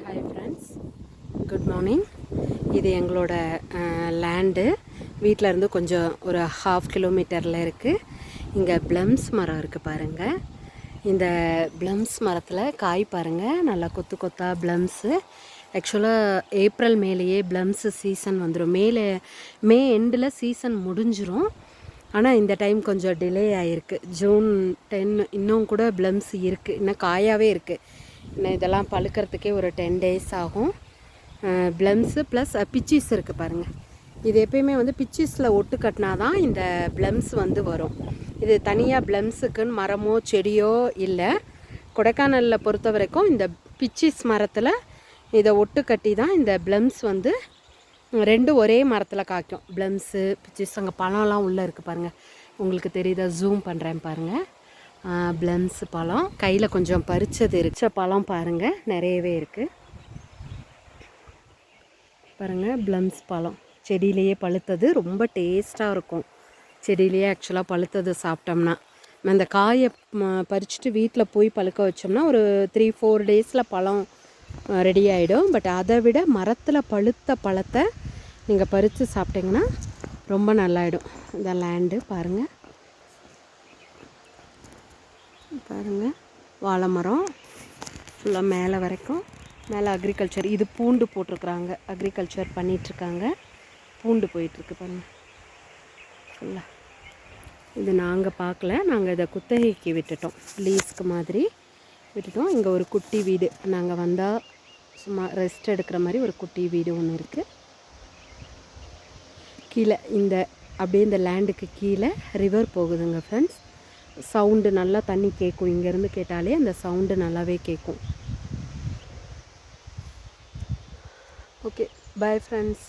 Hi friends, good morning. இது எங்களோட land. வீட்டில் இருந்து கொஞ்சம் ஒரு 1/2 கிலோமீட்டரில் இருக்குது. இங்கே ப்ளம்ஸ் மரம் இருக்குது பாருங்கள். இந்த ப்ளம்ஸ் மரத்தில் காய் பாருங்கள், நல்லா கொத்து கொத்தாக ப்ளம்ஸு. ஆக்சுவலாக ஏப்ரல் மேலேயே ப்ளம்ஸு சீசன் வந்துடும். மே எண்டில் சீசன் முடிஞ்சிரும். ஆனால் இந்த டைம் கொஞ்சம் டிலே ஆகிருக்கு. ஜூன் 10 இன்னும் கூட ப்ளம்ஸ் இருக்குது, இன்னும் காயாகவே இருக்குது. இன்னும் இதெல்லாம் பழுக்கிறதுக்கே ஒரு 10 days ஆகும். ப்ளம்ஸு ப்ளஸ் பிச்சிஸ் இருக்குது பாருங்கள். இது எப்பயுமே வந்து பிச்சிஸில் ஒட்டு கட்டினா தான் இந்த ப்ளம்ஸ் வந்து வரும். இது தனியாக ப்ளம்ஸுக்குன்னு மரமோ செடியோ இல்லை. கொடைக்கானலில் பொறுத்த வரைக்கும் இந்த பிச்சிஸ் மரத்தில் இதை ஒட்டு கட்டி தான் இந்த ப்ளம்ஸ் வந்து ரெண்டும் ஒரே மரத்தில் காய்க்கும். ப்ளம்ஸு பிச்சிஸ், அங்கே பழம்லாம் உள்ளே இருக்குது பாருங்கள். உங்களுக்கு தெரியுதா? ஜூம் பண்ணுறேன் பாருங்கள். ப்ளம்ஸ் பழம் கையில் கொஞ்சம் பறிச்சது இருச்ச பழம் பாருங்கள், நிறையவே இருக்குது பாருங்கள். ப்ளம்ஸ் பழம் செடியிலேயே பழுத்தது, ரொம்ப டேஸ்ட்டாக இருக்கும். செடியிலேயே ஆக்சுவலாக பழுத்தது சாப்பிட்டோம்னா, அந்த காயை பறிச்சுட்டு வீட்டில் போய் பழுக்க வச்சோம்னா ஒரு 3-4 days பழம் ரெடி ஆகிடும். பட் அதை விட மரத்தில் பழுத்த பழத்தை நீங்கள் பறித்து சாப்பிட்டிங்கன்னா ரொம்ப நல்லாயிடும். இந்த லேண்டு பாருங்கள் பாருங்கள். வாழை மரம் ஃபுல்லாக மேலே வரைக்கும், மேலே அக்ரிகல்ச்சர். இது பூண்டு போட்டிருக்குறாங்க, அக்ரிகல்ச்சர் பண்ணிகிட்ருக்காங்க. பூண்டு போயிட்டுருக்கு பாருங்கள் ஃபுல்லாக. இது நாங்கள் பார்க்கல, நாங்கள் இதை குத்தகைக்கு விட்டுட்டோம், லீஸ்க்கு மாதிரி விட்டுட்டோம். இங்கே ஒரு குட்டி வீடு, நாங்கள் வந்தால் சும்மா ரெஸ்ட் எடுக்கிற மாதிரி ஒரு குட்டி வீடு ஒன்று இருக்குது. கீழே அப்படியே இந்த லேண்டுக்கு கீழே ரிவர் போகுதுங்க ஃப்ரெண்ட்ஸ். சவுண்டு நல்லா தண்ணி கேட்கும். இங்கேருந்து கேட்டாலே அந்த சவுண்டு நல்லாவே கேட்கும். Okay, bye friends.